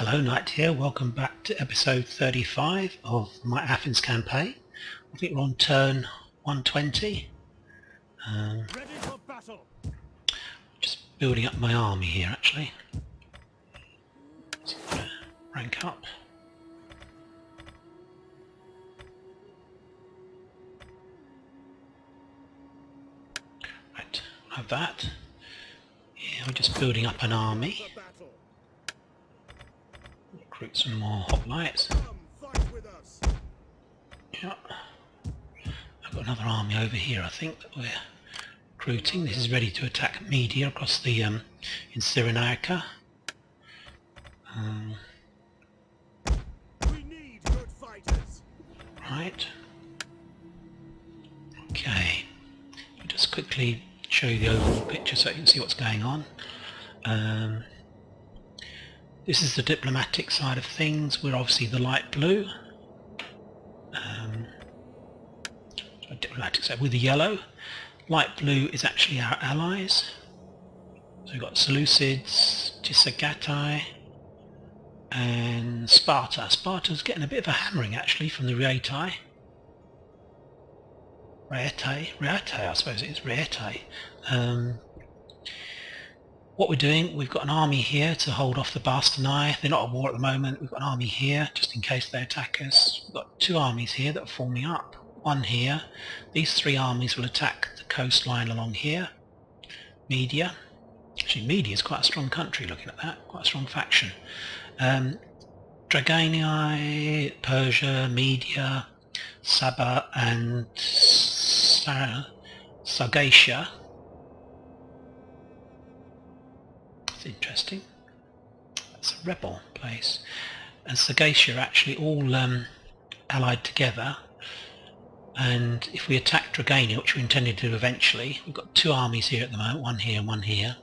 Hello, Knight here. Welcome back to episode 35 of my Athens campaign. I think we're on turn 120. Ready for battle. Just building up my army here, actually. So rank up. Right, have that. Yeah, we're just building up an army. Recruit some more hoplites. Yeah. I've got another army over here, I think, that we're recruiting. This is ready to attack Media across the in Cyrenaica. We need good fighters. Right. Okay. I'll just quickly show you the overall picture so you can see what's going on. This is the diplomatic side of things. We're obviously the light blue. Diplomatic side with the yellow. Light blue is actually our allies. So we've got Seleucids, Tissagatai, and Sparta. Sparta's getting a bit of a hammering actually from the Raetae. Raetae, I suppose it is Raetae. What we're doing, we've got an army here to hold off the Bastanae. They're not at war at the moment. We've got an army here just in case they attack us. We've got two armies here that are forming up. One here. These three armies will attack the coastline along here. Media. Actually, Media is quite a strong country, looking at that. Quite a strong faction. Dragani, Persia, Media, Saba, and Sargatia. That's interesting. That's a rebel place. And Sargatia are actually all allied together. And if we attack Dragania, which we intended to do eventually, we've got two armies here at the moment, one here and one here.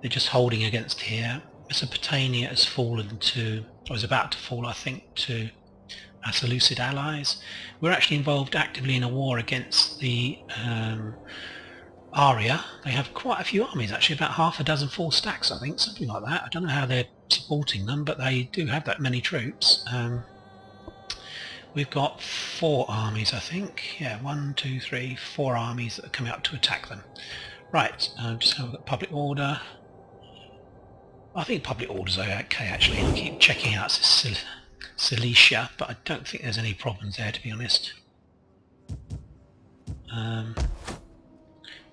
They're just holding against here. Mesopotamia has fallen to, or is about to fall, I think, to our Seleucid allies. We're actually involved actively in a war against the Aria. They have quite a few armies, actually, about half a dozen full stacks, I think, something like that. I don't know how they're supporting them, but they do have that many troops. We've got four armies, I think. Yeah, 1, 2, 3, 4 armies that are coming up to attack them. Right, just have a look at public order. I think public order's okay, actually. I keep checking out Cilicia, but I don't think there's any problems there, to be honest.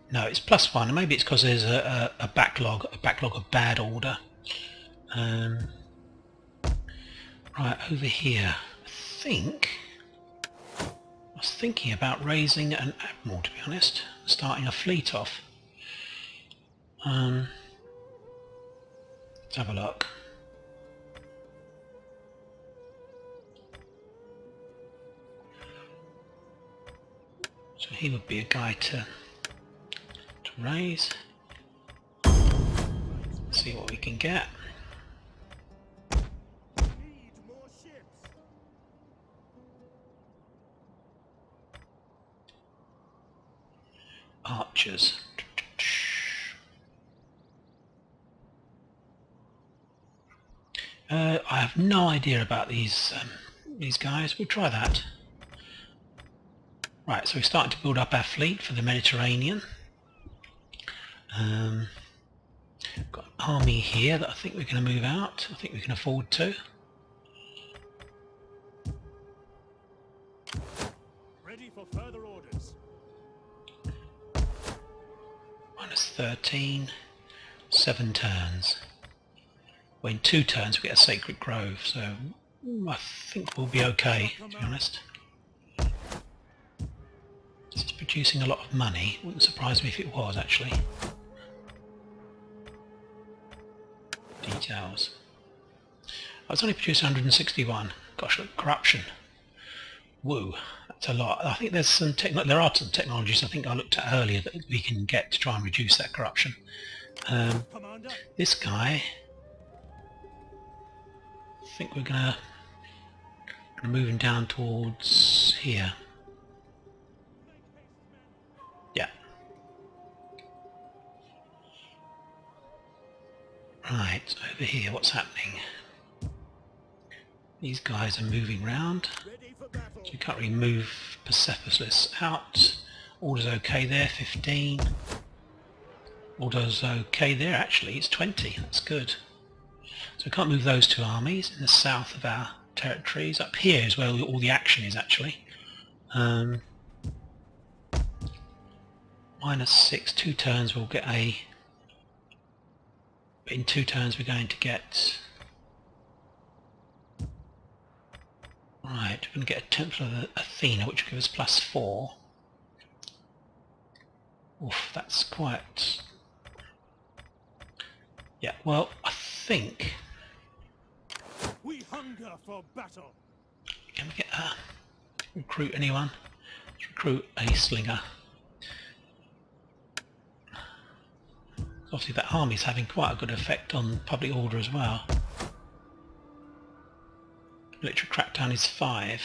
No, it's +1, and maybe it's because there's a backlog of bad order. Right, over here, I was thinking about raising an admiral, to be honest, starting a fleet off. Let's have a look. So he would be a guy to raise. Let's see what we can get. Need more ships. Archers. I have no idea about these guys. We'll try that. Right, so we're starting to build up our fleet for the Mediterranean. Got an army here that I think we're going to move out. I think we can afford to. Ready for further orders. -13, 7 turns. Well, in 2 turns we get a Sacred Grove, so I think we'll be okay, to be honest. This is producing a lot of money. Wouldn't surprise me if it was, actually. Details. I was only producing 161. Gosh, look, corruption. Woo, that's a lot. I think there's some there are some technologies I think I looked at earlier that we can get to try and reduce that corruption. This guy, I think we're gonna move him down towards here. Yeah. Right, over here, what's happening? These guys are moving round. Ready for battle. So you can't really move Persepolis out. Orders okay there, 15. Orders okay there, actually, it's 20, that's good. So we can't move those two armies in the south of our territories. Up here is where all the action is, actually. -6, 2 turns we'll get a... In 2 turns we're going to get... Right, we're going to get a Temple of Athena, which will give us +4. Oof, that's quite... Yeah, well, I think... We hunger for battle. Can we get recruit anyone? Let's recruit a slinger. Obviously that army's having quite a good effect on public order as well. Military crackdown is 5.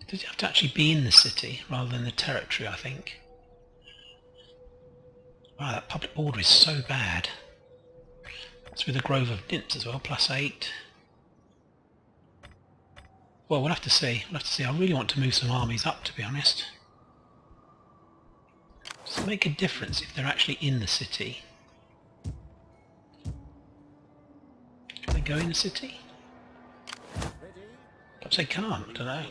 Does it have to actually be in the city rather than the territory, I think? Wow, that public order is so bad. That's with a grove of nymphs as well, +8. Well, we'll have to see. We'll have to see. I really want to move some armies up, to be honest. Does it make a difference if they're actually in the city? Can they go in the city? Perhaps they can't, I don't know.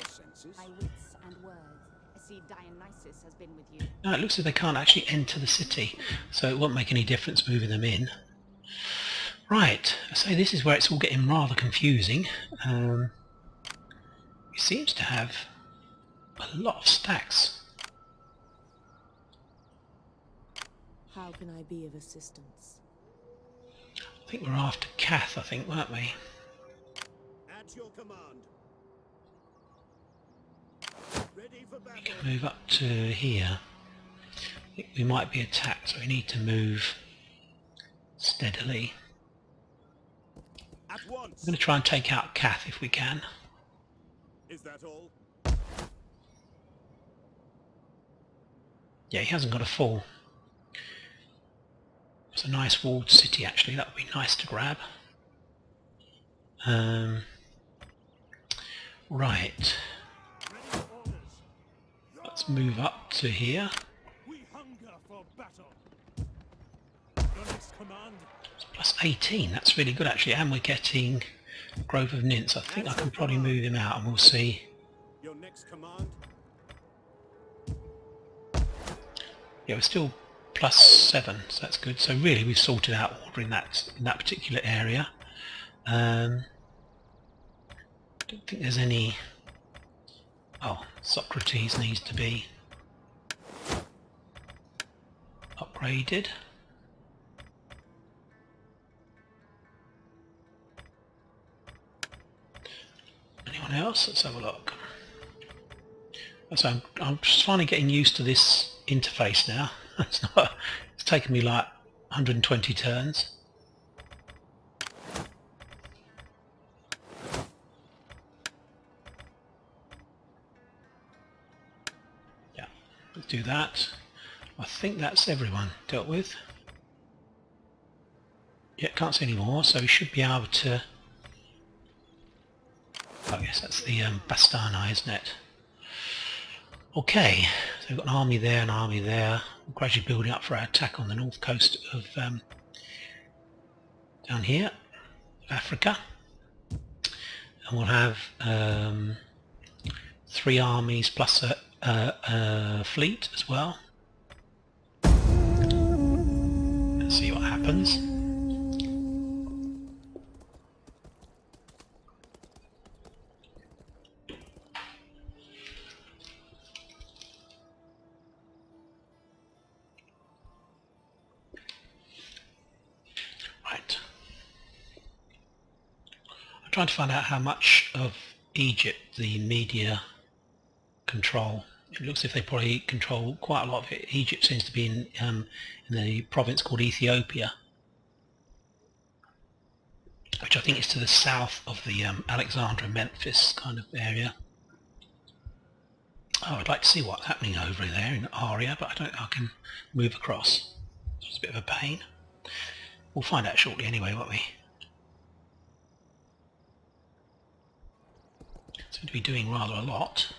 My wits and words. I see Dionysus has been with you. No, it looks like they can't actually enter the city, so it won't make any difference moving them in. Right, I say this is where it's all getting rather confusing. It seems to have a lot of stacks. How can I be of assistance? I think we're after Kath, I think, weren't we? At your command. Ready for battle. Move up to here. I think we might be attacked, so we need to move steadily. At once. I'm going to try and take out Kath if we can. Is that all? Yeah, he hasn't got a full. It's a nice walled city, actually. That would be nice to grab. Right. Ready for orders. Let's move up to here. We hunger for battle. Your next command. It's +18. That's really good, actually. And we're getting Grove of Nymphs. I think I can probably move him out and we'll see. Your next command. Yeah, we're still +7, so that's good. So really we've sorted out order in that particular area. Don't think there's any... Oh, Socrates needs to be upgraded. Anyone else? Let's have a look. So I'm just finally getting used to this interface now. It's taken me like 120 turns. Yeah, let's do that. I think that's everyone dealt with. Yeah, can't see any more, so we should be able to... Oh yes, that's the Bastani, isn't it? Okay, so we've got an army there, an army there. We're gradually building up for our attack on the north coast of down here, Africa. And we'll have 3 armies plus a fleet as well. Let's see what happens. Trying to find out how much of Egypt the media control. It looks as if they probably control quite a lot of it. Egypt seems to be in the province called Ethiopia, which I think is to the south of the Alexandria, Memphis kind of area. Oh, I'd like to see what's happening over there in Aria, but I don't think I can move across. It's a bit of a pain. We'll find out shortly anyway, won't we? Seem to be doing rather a lot.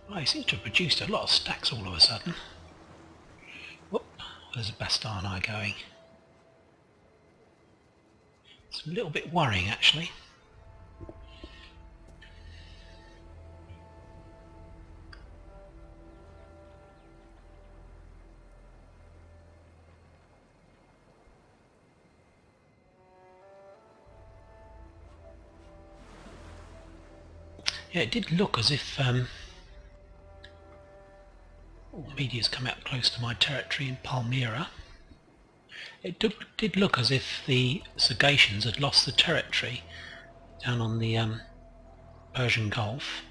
Oh, he seems to have produced a lot of stacks all of a sudden. Whoop, there's a Bastardi going. It's a little bit worrying actually. Yeah, it did look as if media's come out close to my territory in Palmyra. It did look as if the Sagacians had lost the territory down on the Persian Gulf.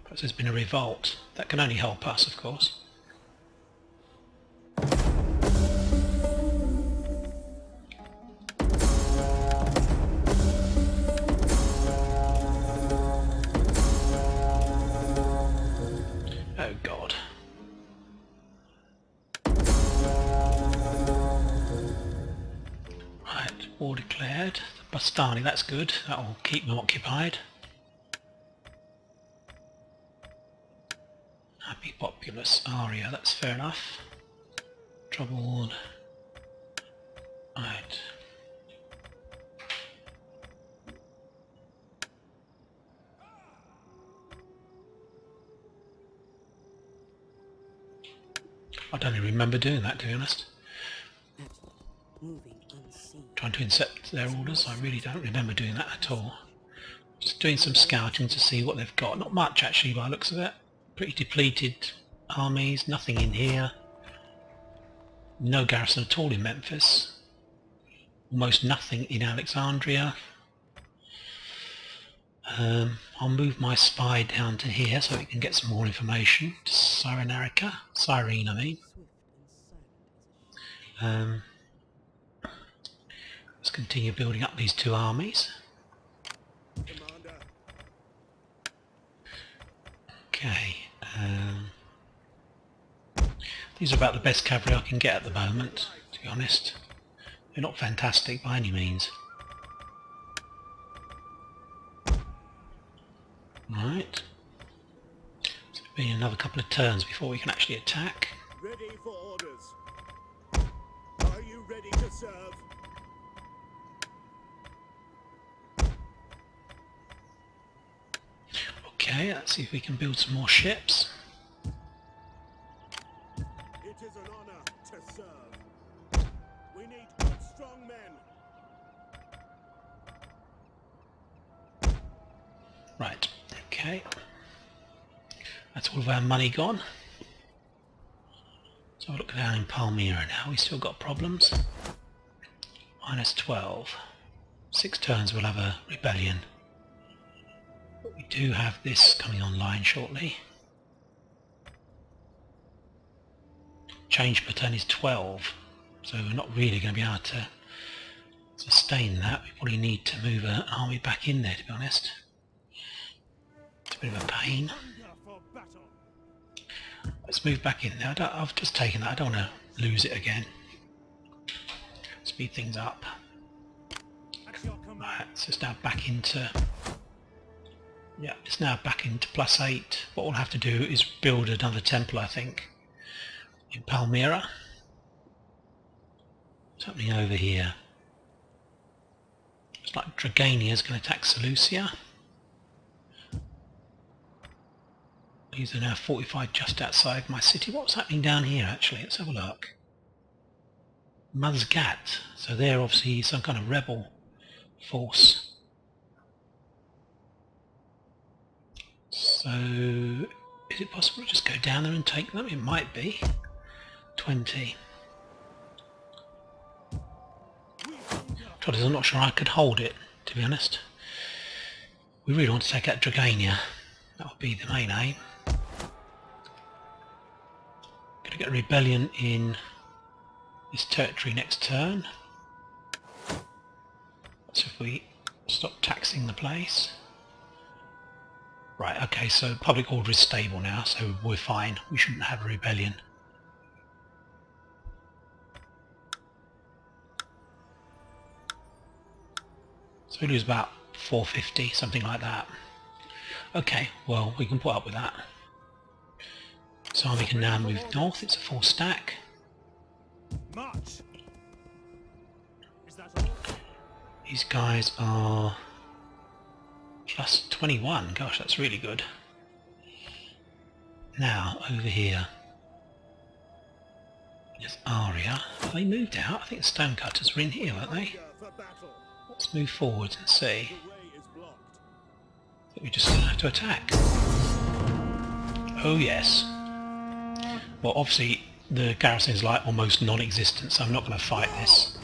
Perhaps there's been a revolt. That can only help us, of course. Oh God. Right, war declared. The Bastardi, that's good. That'll keep them occupied. Happy populace, Aria, that's fair enough. Troubled. Right. I don't even remember doing that, to be honest. Moving unseen. Trying to intercept their orders, I really don't remember doing that at all. Just doing some scouting to see what they've got. Not much actually by the looks of it. Pretty depleted armies, nothing in here. No garrison at all in Memphis. Almost nothing in Alexandria. I'll move my spy down to here so we can get some more information. To Cyrene, I mean. Let's continue building up these two armies. Commander. Okay. These are about the best cavalry I can get at the moment, to be honest. They're not fantastic by any means. Right. So it'll be another couple of turns before we can actually attack. Ready for orders. Are you ready to serve? Okay, let's see if we can build some more ships. It is an honor to serve. We need good, strong men. Right, okay. That's all of our money gone. So look down in Palmyra now, we still got problems. Minus 12. 6 turns we'll have a rebellion. But we do have this coming online shortly. Change per turn is 12, so we're not really going to be able to sustain that. We probably need to move an army back in there, to be honest. It's a bit of a pain. Hunger for battle. Let's move back in there. I've just taken that. I don't want to lose it again. Speed things up. At your command. Right, so it's now back into... Yeah, it's now back into +8. What we'll have to do is build another temple, I think, in Palmyra. What's happening over here? It's like Dragania is going to attack Seleucia. These are now fortified just outside my city. What's happening down here actually? Let's have a look. Mazgat. So they're obviously some kind of rebel force. So is it possible to just go down there and take them? It might be. 20. Trouble is, I'm not sure I could hold it, to be honest. We really want to take out Dragania. That would be the main aim. Going to get a rebellion in this territory next turn. So if we stop taxing the place. Right, okay, so public order is stable now, so we're fine. We shouldn't have a rebellion. So we lose about 450, something like that. Okay, well, we can put up with that. So we can now move north. It's a full stack. March. Is that all? These guys are plus 21. Gosh, that's really good. Now, over here, there's Aria. Have they moved out? I think the stonecutters were in here, weren't they? Hunger for battle. Let's move forward and see. The way is blocked. I think we're just going to have to attack. Oh yes. Well, obviously the garrison is like almost non-existent, so I'm not going to fight this.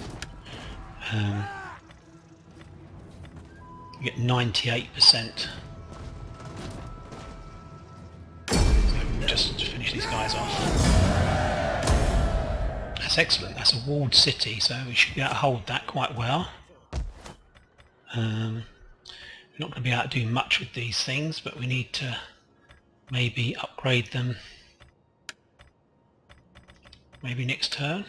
We get 98%. So we'll just finish these guys off. That's excellent. That's a walled city, so we should be able to hold that quite well. We're not going to be able to do much with these things, but we need to maybe upgrade them maybe next turn.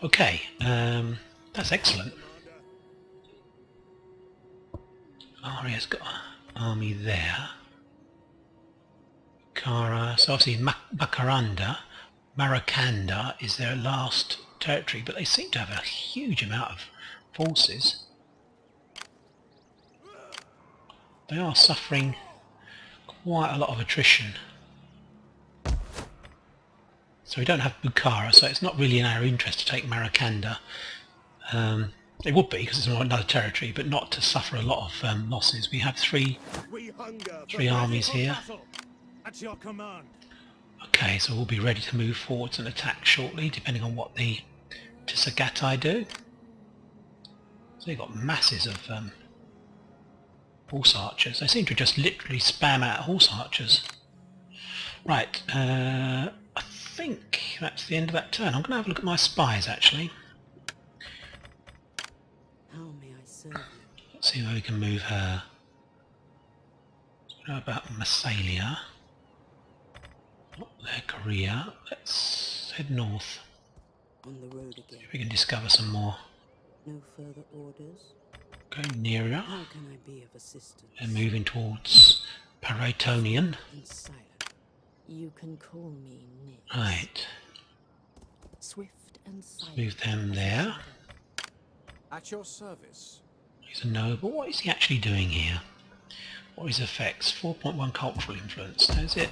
Okay, that's excellent. Aria's got an army there. Kara, so obviously Marakanda is their last territory, but they seem to have a huge amount of forces. They are suffering quite a lot of attrition. So we don't have Bukhara, so it's not really in our interest to take Marakanda. It would be, because it's another territory, but not to suffer a lot of losses. We have three armies here. At your command. Okay, so we'll be ready to move forwards and attack shortly, depending on what the Tsagatai do. So they've got masses of horse archers. They seem to just literally spam out horse archers. Right, I think that's the end of that turn. I'm going to have a look at my spies, actually. How may I serve you? Let's see where we can move her. What about Massalia? Not there, Korea. Let's head north. On the road again. If we can discover some more. No further orders. Go nearer. How can I be of assistance? And moving towards Paratonian. And silent. You can call me Nick. Right. Swift and silent. Move them there. At your service. He's a noble. What is he actually doing here? What are his effects? 4.1 cultural influence. Is it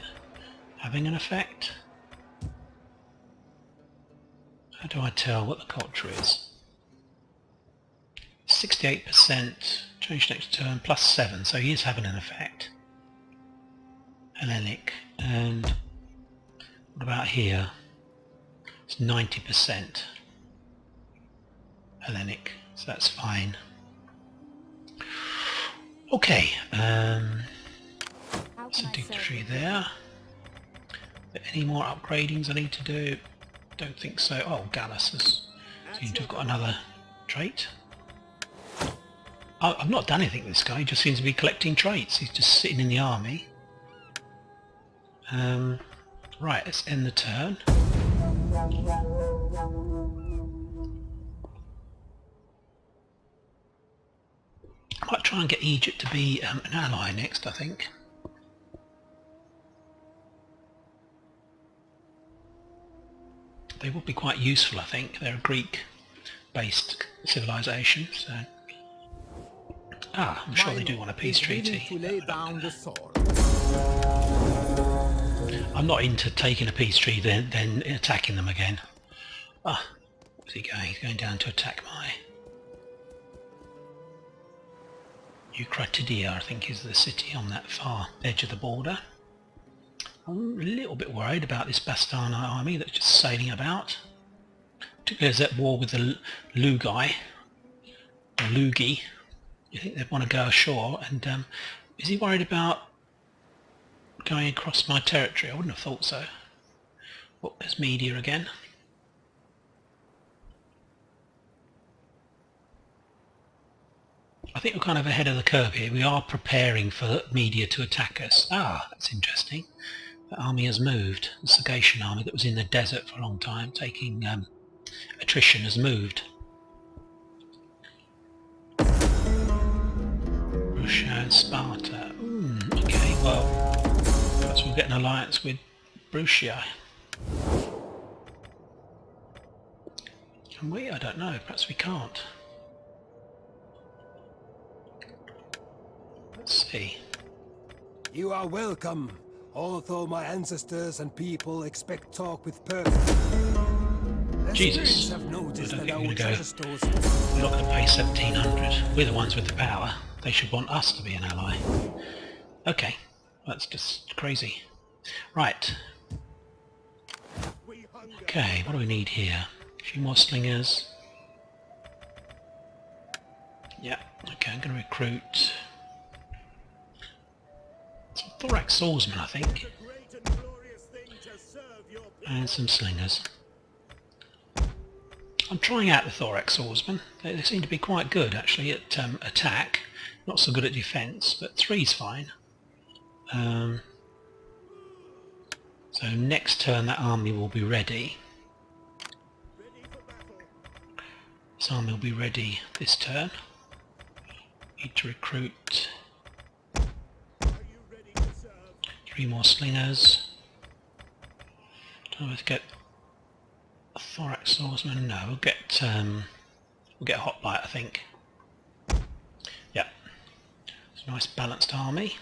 having an effect? How do I tell what the culture is? 68%, change next turn, plus 7, so he is having an effect. Hellenic. And what about here? It's 90% Hellenic, so that's fine. Okay, some dignitary there. Any more upgradings I need to do? Don't think so. Oh, Gallus has seems to have got another trait. I've not done anything with this guy, he just seems to be collecting traits. He's just sitting in the army. Right, let's end the turn. I might try and get Egypt to be an ally next, I think. They would be quite useful, I think. They're a Greek-based civilization, so... I'm sure they do want a peace treaty. I'm not into taking a peace treaty then attacking them again. Where's he going? He's going down to attack my... Eucratidia, I think, is the city on that far edge of the border. I'm a little bit worried about this Bastana army that's just sailing about. Particularly as at war with the Lugi, or Lugi. You think they'd want to go ashore, and is he worried about going across my territory? I wouldn't have thought so. Oh, there's Media again. I think we're kind of ahead of the curve here. We are preparing for Media to attack us. That's interesting. The army has moved. The Sagatian army that was in the desert for a long time, taking attrition, has moved. Russia and Sparta. Okay, well, perhaps we'll get an alliance with Bruttii. Can we? I don't know. Perhaps we can't. Let's see. You are welcome, although my ancestors and people expect talk with person. Jesus. Have I noticed don't that think our we're going to go. treasure stores. We're not going to pay 1700. We're the ones with the power. They should want us to be an ally. Okay, that's just crazy. Right. We hunger. Okay, what do we need here? A few more slingers. Yeah, okay, I'm going to recruit some thorax swordsmen, I think, It's a great and glorious thing to serve your people. and some slingers. I'm trying out the thorax swordsmen. They seem to be quite good, actually, at attack. Not so good at defence, but 3's fine. So next turn that army will be ready. Ready for battle. This army will be ready this turn. Need to recruit Are you ready to serve? 3 more slingers. Don't know if to get a thorax swordsman. No, we'll get a hot bite, I think. Yeah, it's a nice balanced army.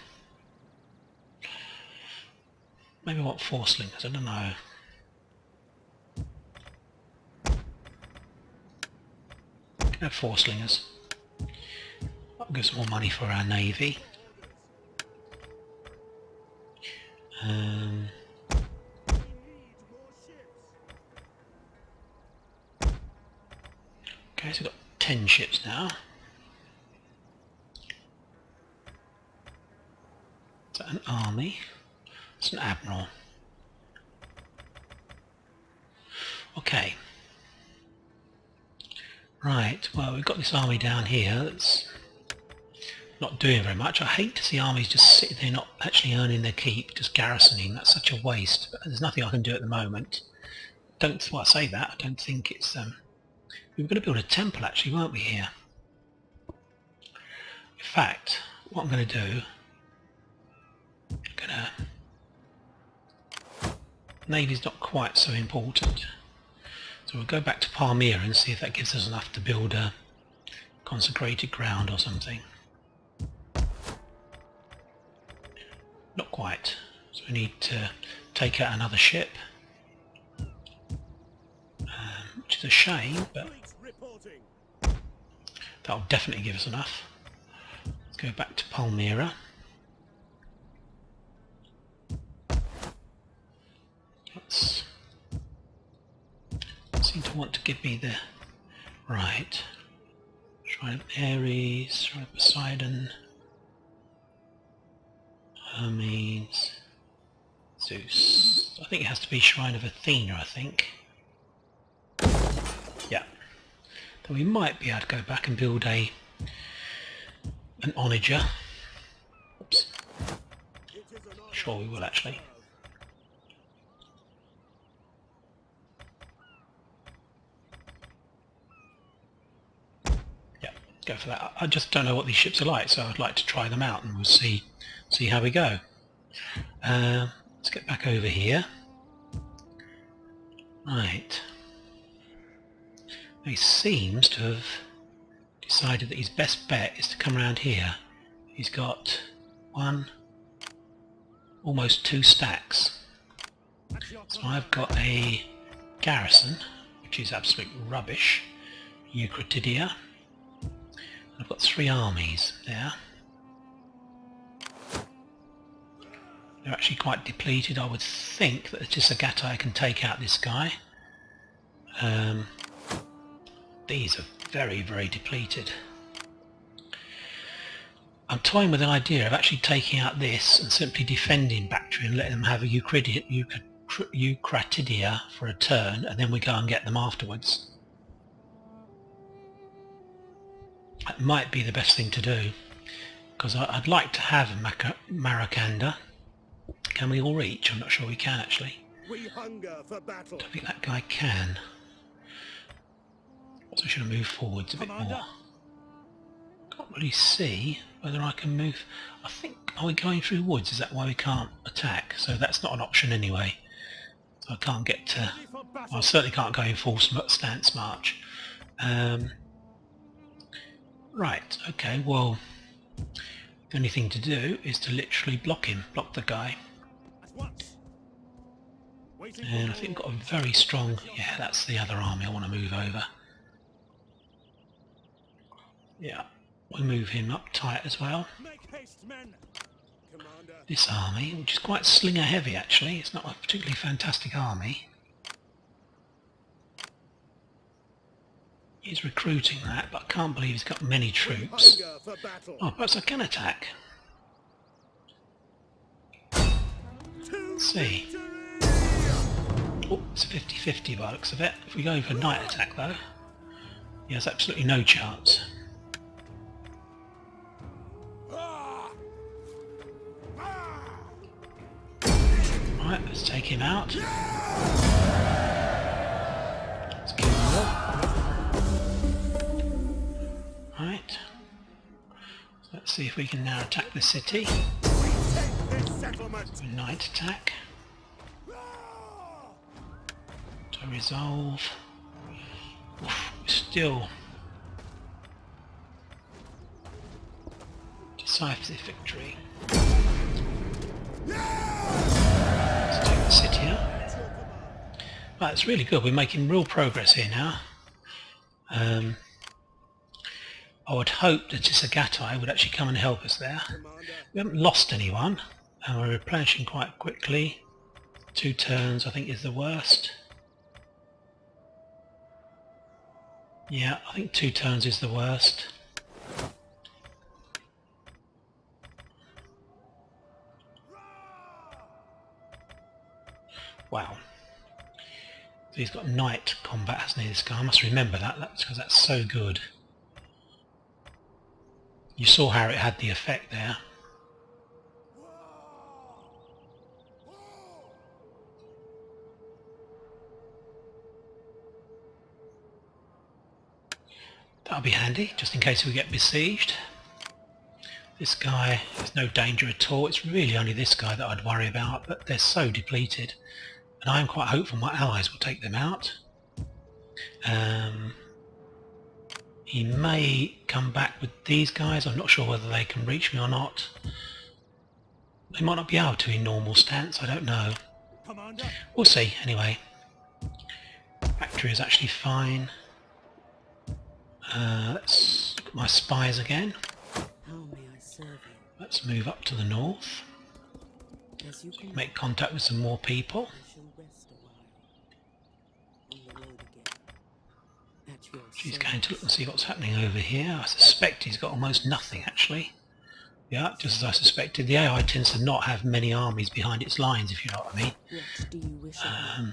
Maybe I want 4 slingers. I don't know. Can have 4 slingers. That'll give us more money for our navy. We need more ships. Okay, so we've got 10 ships now. Is that an army? It's an admiral. Okay. Right, well, we've got this army down here that's not doing very much. I hate to see armies just sit there not actually earning their keep, just garrisoning. That's such a waste. But there's nothing I can do at the moment. Well, I say that, I don't think it's... we were going to build a temple actually, weren't we, here? In fact, what I'm going to do... Navy's not quite so important. So we'll go back to Palmyra and see if that gives us enough to build a consecrated ground or something. Not quite. So we need to take out another ship. Which is a shame, but Fleet reporting. that'll definitely give us enough. Let's go back to Palmyra. Let's seem to want to give me the right Shrine of Ares, Shrine of Poseidon, Hermes, Zeus. I think it has to be Shrine of Athena, I think. Yeah. Then we might be able to go back and build an onager. Oops. It is an honor. Sure we will actually. Go for that. I just don't know what these ships are like, so I'd like to try them out and we'll see how we go. Let's get back over here. Right. He seems to have decided that his best bet is to come around here. He's got almost 2 stacks. So I've got a garrison, which is absolute rubbish, Eucratidia. I've got 3 armies there. They're actually quite depleted. I would think that it's just a Gatai can take out this guy. These are very, very depleted. I'm toying with the idea of actually taking out this and simply defending Bactria and letting them have a Eucratidia for a turn, and then we go and get them afterwards. That might be the best thing to do, because I'd like to have a Maracanda. Can we all reach? I'm not sure we can actually. We hunger for battle. I think that guy can. So we should have moved forwards a bit more. really see whether I can move. I think, are we going through woods? Is that why we can't attack? So that's not an option anyway. So I can't get to... Ready for battle. I certainly can't go in full stance march. Right, okay, well, the only thing to do is to literally block him, block the guy. At once. Waiting And I for think we've got orders. a very strong... Yeah, that's the other army I want to move over. Yeah, we'll move him up tight as well. Make haste, men. Commander. This army, which is quite slinger heavy actually, it's not a particularly fantastic army. He's recruiting that, but I can't believe he's got many troops. Hunger for battle. Oh, perhaps I can attack. To See. victory! Oh, it's 50-50 by the looks of it. If we go for night attack though, he has absolutely no chance. Right, let's take him out. Let's kill him all. Right. So let's see if we can now attack the city. Take this settlement. A night attack. To resolve. Oof, still decisive victory. Let's take the city out. Right, it's really good. We're making real progress here now. I would hope that Tisagatai would actually come and help us there. Commander. We haven't lost anyone, and we're replenishing quite quickly. 2 turns I think is the worst. Yeah, I think 2 turns is the worst. Wow. So he's got night combat, hasn't he, this guy? I must remember that, because that's so good. You saw how it had the effect there. That'll be handy, just in case we get besieged. This guy, there's no danger at all. It's really only this guy that I'd worry about, but they're so depleted. And I'm quite hopeful my allies will take them out. He may come back with these guys. I'm not sure whether they can reach me or not. They might not be able to in normal stance, I don't know. Commander. We'll see, anyway. Factory is actually fine. Let's look at my spies again. How may I serve you? Let's move up to the north. As you can Make contact with some more people. I shall rest a while. On the road again. At your She's service. going to look and see what's happening over here. I suspect he's got almost nothing actually. Yeah, just as I suspected. The AI tends to not have many armies behind its lines, if you know what I mean. What do you wish of me?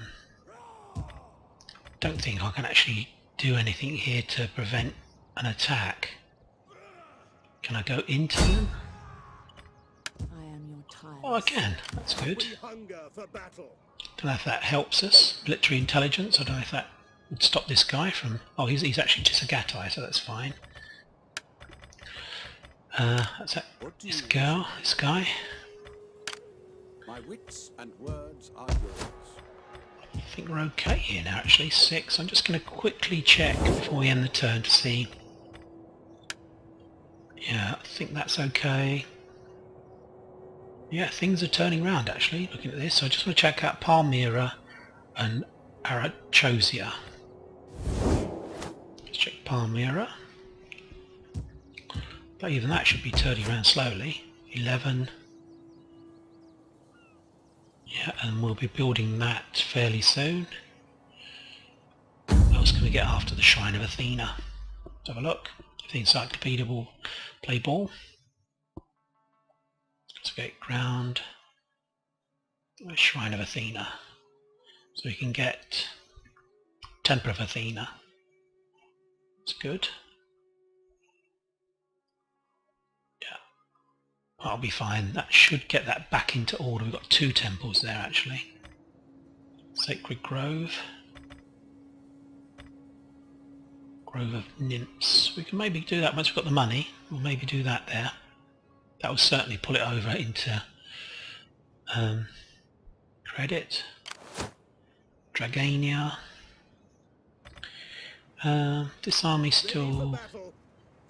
Don't think I can actually do anything here to prevent an attack. Can I go into them? I am your tyrant. Oh, I can. That's good. We hunger for battle. Don't know if that helps us. Military intelligence. I don't know if that would stop this guy from... Oh, he's actually Tisagatai, so that's fine. That's that. What do This you girl, this guy. My wits and words are yours. I think we're okay here now, actually. 6. I'm just going to quickly check before we end the turn to see. Yeah, I think that's okay. Yeah, things are turning around, actually, looking at this. So I just want to check out Palmyra and Arachosia. Let's check Palmyra. But even that should be turning around slowly. 11. Yeah, and we'll be building that fairly soon. What else can we get after the Shrine of Athena? Let's have a look. If the encyclopedia will play ball. Let's get ground. Shrine of Athena. So we can get Temple of Athena. That's good. That'll be fine. That should get that back into order. We've got 2 temples there actually. Sacred Grove. Grove of Nymphs. We can maybe do that once we've got the money. We'll maybe do that there. That will certainly pull it over into credit. Dragania. This army's still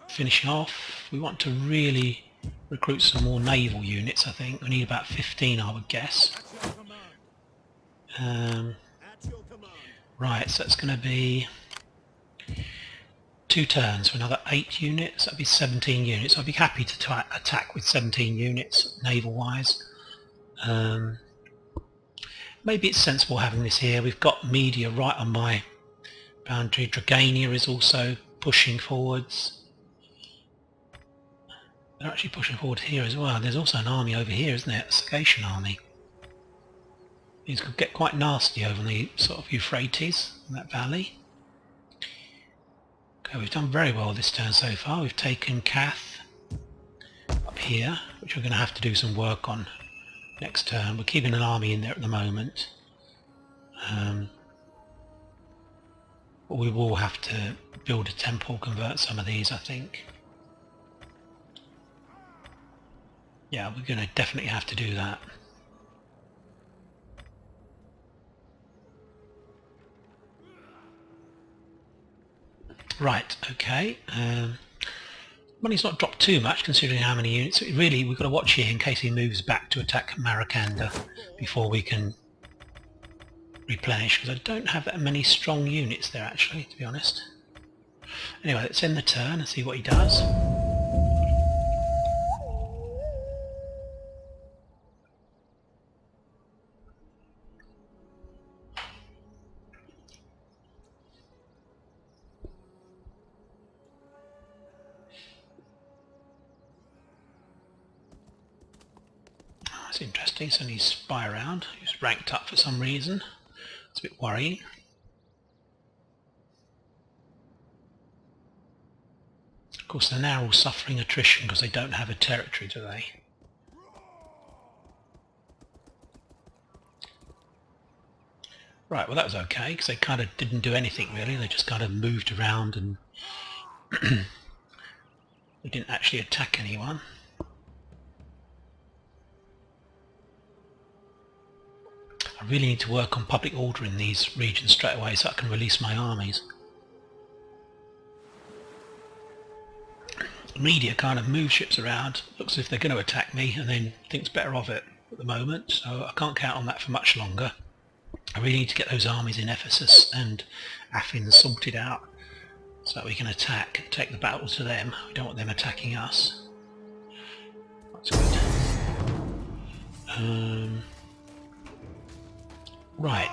finishing off. We want to really recruit some more naval units, I think. We need about 15, I would guess. Right, so it's going to be 2 turns for another 8 units. That'd be 17 units. I'd be happy to attack with 17 units, naval-wise. Maybe it's sensible having this here. We've got media right on my boundary. Dragania is also pushing forwards. They're actually pushing forward here as well. There's also an army over here, isn't there? A Sagacian army. These could get quite nasty over the sort of Euphrates in that valley. Okay, we've done very well this turn so far. We've taken Kath up here, which we're going to have to do some work on next turn. We're keeping an army in there at the moment. But we will have to build a temple, convert some of these, I think. Yeah, we're going to definitely have to do that. Right, okay. Money's not dropped too much considering how many units. Really, we've got to watch here in case he moves back to attack Maracanda before we can replenish, because I don't have that many strong units there actually, to be honest. Anyway, let's end the turn and see what he does. That's interesting. So he's spy around. He's ranked up for some reason. It's a bit worrying. Of course, they're now all suffering attrition because they don't have a territory, do they? Right, well that was okay, because they kind of didn't do anything really. They just kind of moved around and they didn't actually attack anyone. I really need to work on public order in these regions straight away so I can release my armies. The media kind of move ships around, looks as if they're going to attack me, and then thinks better of it at the moment, so I can't count on that for much longer. I really need to get those armies in Ephesus and Athens sorted out so that we can attack, take the battle to them. We don't want them attacking us. That's good. Right,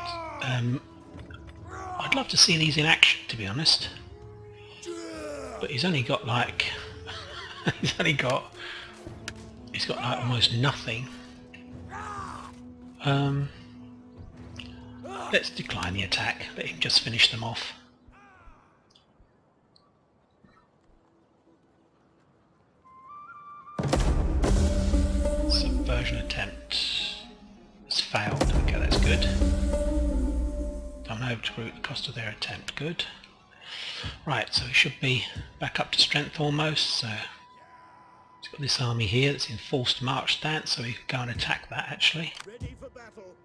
I'd love to see these in action, to be honest, but he's only got like he's got like almost nothing. Let's decline the attack, let him just finish them off. Subversion attempt has failed. Okay, that's good. I'm able to root the cost of their attempt. Good. Right, so he should be back up to strength almost. So he's got this army here that's in forced march stance, so he can go and attack that actually. Ready for battle.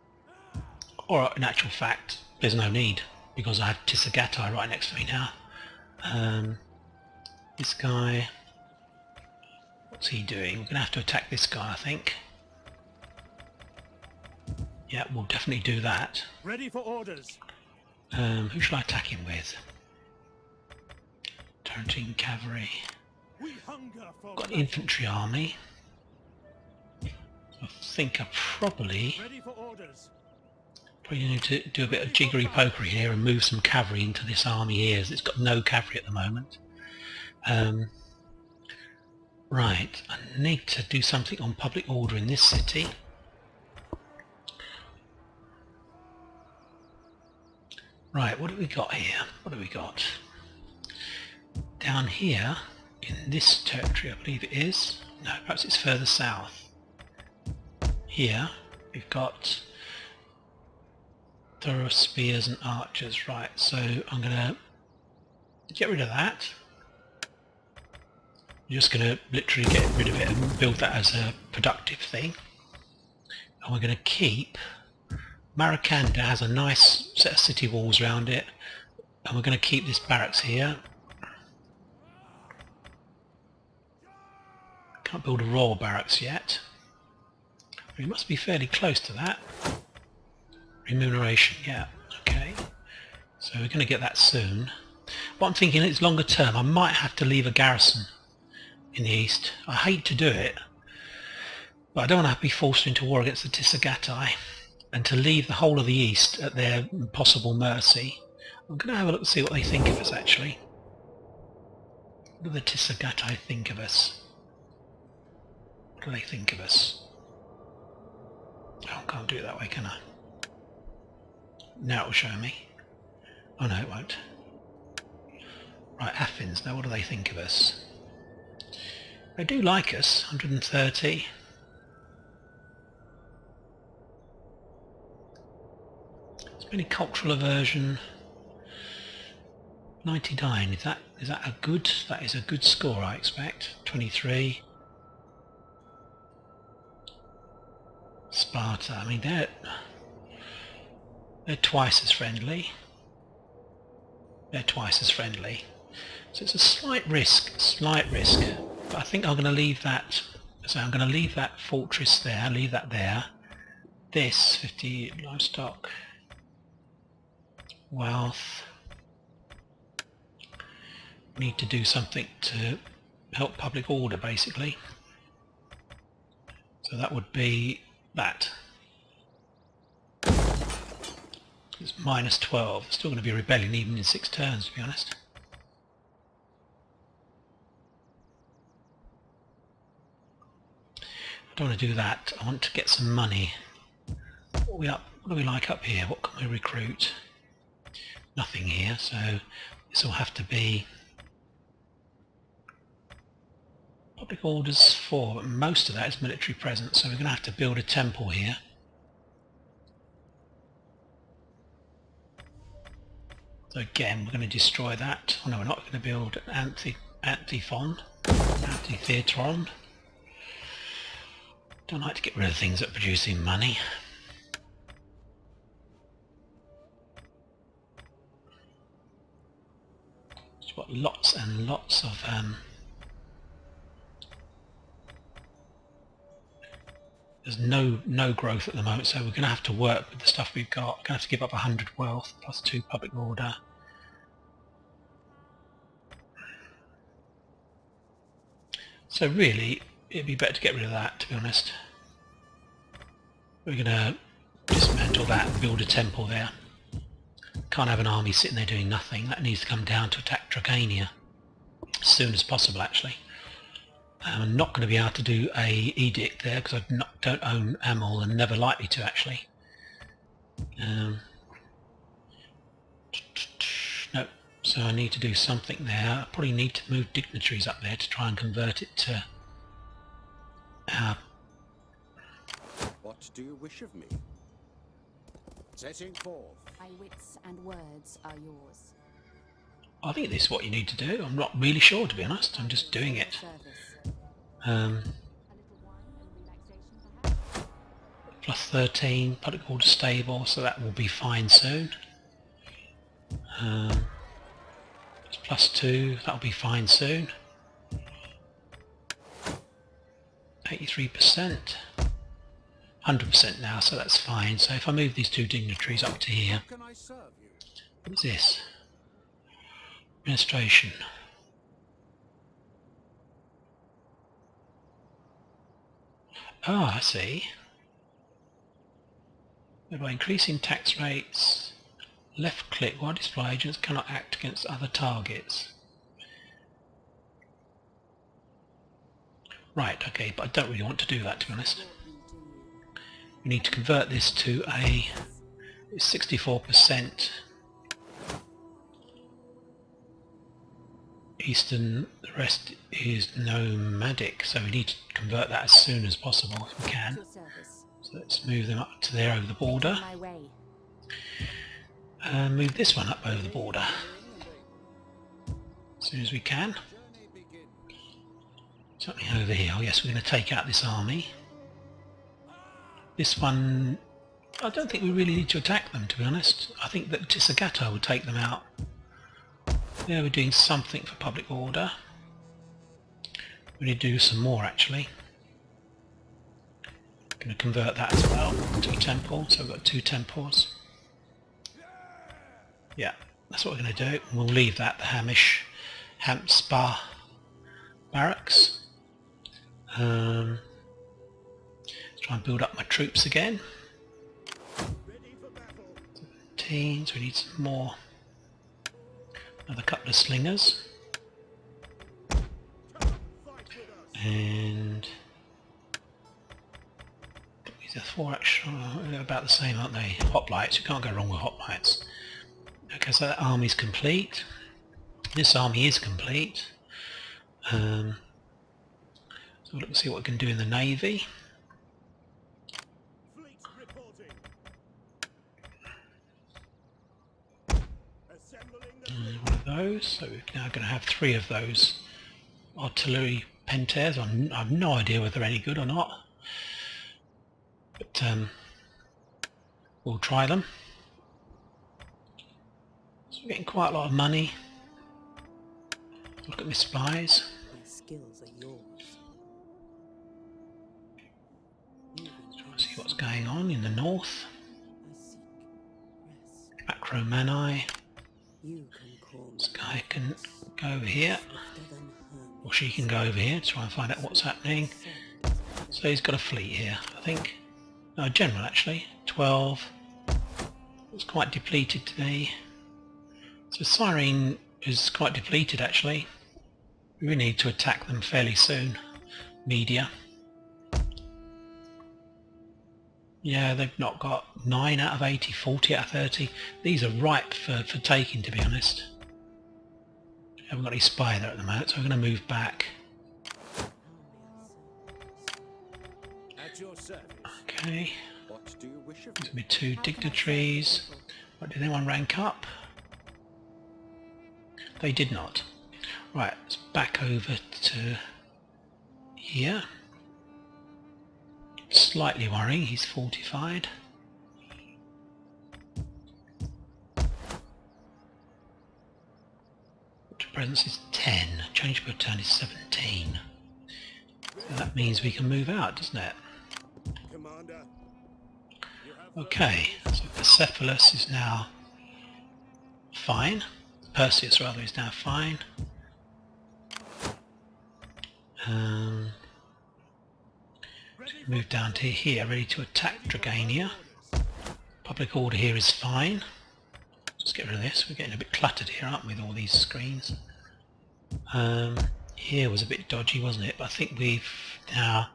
Or in actual fact, there's no need because I have Tisagatai right next to me now. This guy, what's he doing? We're going to have to attack this guy, I think. Yeah, we'll definitely do that. Ready for orders. Who shall I attack him with? Tarantine cavalry. We hunger for Got an infantry army. I think I probably ready for orders. need to do a bit of jiggery pokery here and move some cavalry into this army here. It's got no cavalry at the moment. Right, I need to do something on public order in this city. Right, what have we got here? What have we got? Down here, in this territory, I believe it is. No, perhaps it's further south. Here, we've got thorough spears and archers. Right, so I'm going to Get rid of that. You're just going to literally get rid of it and build that as a productive thing. And we're going to keep... Maracanda has a nice set of city walls around it. And we're going to keep this barracks here. Can't build a royal barracks yet. We must be fairly close to that. Remuneration, yeah, okay. So we're going to get that soon. What I'm thinking is longer term, I might have to leave a garrison in the east. I hate to do it, but I don't want to be forced into war against the Tisagatai and to leave the whole of the east at their possible mercy. I'm going to have a look and see what they think of us actually. What do the Tisagatai think of us? What do they think of us? Oh, I can't do it that way, can I? Now it will show me. Oh no, it won't. Right, Athens, now what do they think of us? They do like us, 130. It's been a cultural aversion. 99, is that a good, that is a good score I expect. 23. Sparta, I mean they're twice as friendly. They're twice as friendly. So it's a slight risk, but I think I'm going to leave that, so I'm going to leave that fortress there, leave that there. This, 50 livestock, wealth. Need to do something to help public order basically. So that would be that. It's minus 12. It's still going to be a rebellion even in 6 turns, to be honest. I don't want to do that. I want to get some money. What do we like up here? What can we recruit? Nothing here, so this will have to be public orders 4, but most of that is military presence, so we're going to have to build a temple here. So again, we're going to destroy that. Oh no, we're not going to build an amphitheatron. Don't like to get rid of things that are producing money. We've got lots and lots of there's no growth at the moment, so we're going to have to work with the stuff we've got. We're going to have to give up 100 wealth plus 2 public order. So really, it'd be better to get rid of that, to be honest. We're going to dismantle that and build a temple there. Can't have an army sitting there doing nothing. That needs to come down to attack Dracania as soon as possible, actually. I'm not going to be able to do a edict there because I don't own Amul and never likely to actually. No, so I need to do something there. I probably need to move dignitaries up there to try and convert it to our... What do you wish of me? Setting forth. My wits and words are yours. I think this is what you need to do. I'm not really sure, to be honest. I'm just doing it. Plus 13, public order stable, so that will be fine soon. Plus 2, that'll be fine soon. 83%. 100% now, so that's fine. So if I move these 2 dignitaries up to here... How can I serve you? What's this? Administration. Oh, I see. By increasing tax rates, left click while display agents cannot act against other targets. Right, okay, but I don't really want to do that, to be honest. We need to convert this to a 64% eastern, the rest is nomadic, so we need to convert that as soon as possible if we can. So let's move them up to there over the border. And move this one up over the border. as soon as we can. Journey begins. Something over here. Oh yes, we're going to take out this army. This one, I don't think we really need to attack them, to be honest. I think that Tisagata will take them out. Yeah, we're doing something for public order. We need to do some more actually. Going to convert that as well to a temple, so we've got 2 temples. Yeah, that's what we're going to do. We'll leave that, the Hamspa barracks. Let's try and build up my troops again. Ready for battle. 17, so we need some more. Another couple of slingers. Come, fight with us. And these are 4 extra, they're about the same, aren't they? Hoplites, you can't go wrong with hoplites. Okay, so that army's complete. This army is complete. So let's see what we can do in the navy. Fleet reporting. Assembling the fleet. One of those. So we're now going to have 3 of those artillery Pentaires. I have no idea whether they're any good or not. But we'll try them. So we're getting quite a lot of money. Look at my supplies. My skills are yours. Try to see what's going on in the north. I seek rest. Acromani. You can call me This guy can go over here. swifter than Hermes. Or she can go over here to try and find out what's happening. So he's got a fleet here, I think. No, a general actually. 12. It's quite depleted today. So Cyrene is quite depleted actually. We really need to attack them fairly soon. Media. Yeah, they've not got 9 out of 80, 40 out of 30. These are ripe for taking, to be honest. Haven't got any spy there at the moment, so I'm going to move back. At your service. Okay, What do you wish of there's me? going to be 2 dignitaries. What, did anyone rank up? They did not. Right, let's back over to here. Slightly worrying, he's fortified. Presence is 10, change per turn is 17. So that means we can move out, doesn't it? Commander. You have Okay, so Persepolis is now fine. Perseus rather is now fine. Move down to here, ready to attack Dragania. Public order here is fine. Let's get rid of this. We're getting a bit cluttered here, aren't we, with all these screens? Here was a bit dodgy, wasn't it? But I think we've now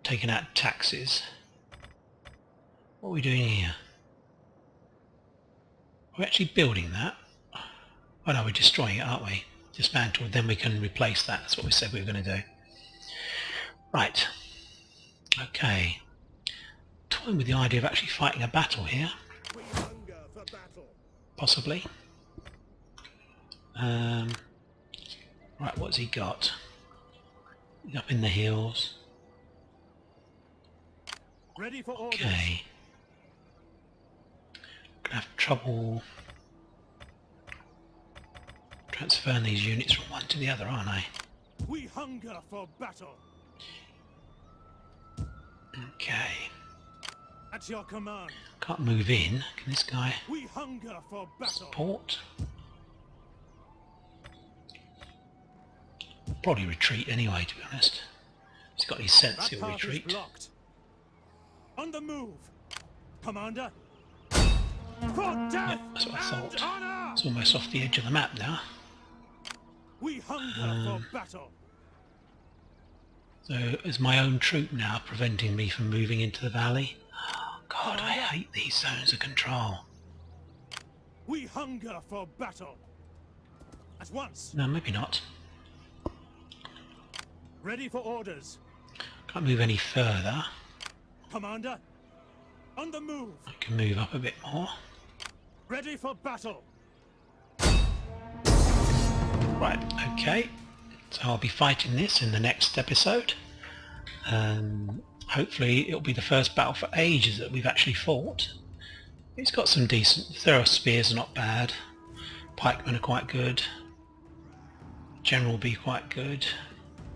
taken out taxes. What are we doing here? We're actually building that. Oh no, we're destroying it, aren't we? Dismantled, then we can replace that. That's what we said we were going to do. Right. Okay. Toying with the idea of actually fighting a battle here. we hunger for battle. Possibly. Right, what's he got? He's up in the hills. Ready for orders. Okay. Gonna have trouble transferring these units from one to the other, aren't I? We hunger for battle. Okay. At your command. Can't move in. Can this guy We hunger for battle. support? Probably retreat anyway, to be honest. If he's got any sense, That he'll path is retreat. blocked. On the move. Commander. For death Yeah, that's what I and thought. honor. It's almost off the edge of the map now. We hunger for battle. So is my own troop now preventing me from moving into the valley? Oh, God, I hate these zones of control. We hunger for battle. At once. No, maybe not. Ready for orders. Can't move any further. Commander. On the move. I can move up a bit more. Ready for battle. Right, okay. So I'll be fighting this in the next episode. Hopefully it'll be the first battle for ages that we've actually fought. It's got some decent... Their spears are not bad. Pikemen are quite good. General will be quite good.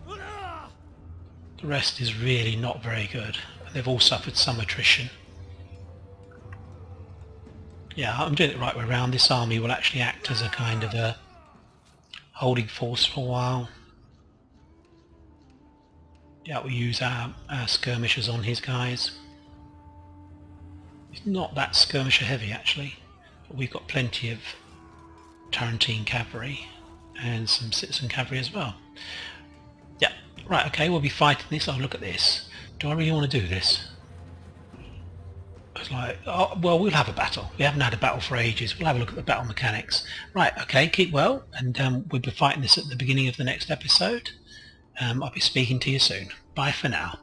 The rest is really not very good. They've all suffered some attrition. Yeah, I'm doing it the right way around. This army will actually act as a kind of a holding force for a while. Yeah, we'll use our skirmishers on his guys. It's not that skirmisher heavy actually, but we've got plenty of Tarentine cavalry and some citizen cavalry as well. Yeah, right, okay, we'll be fighting this. Oh, look at this. Do I really want to do this? It's like, oh, well, we'll have a battle. We haven't had a battle for ages. We'll have a look at the battle mechanics. Right, okay, keep well, and we'll be fighting this at the beginning of the next episode. I'll be speaking to you soon. Bye for now.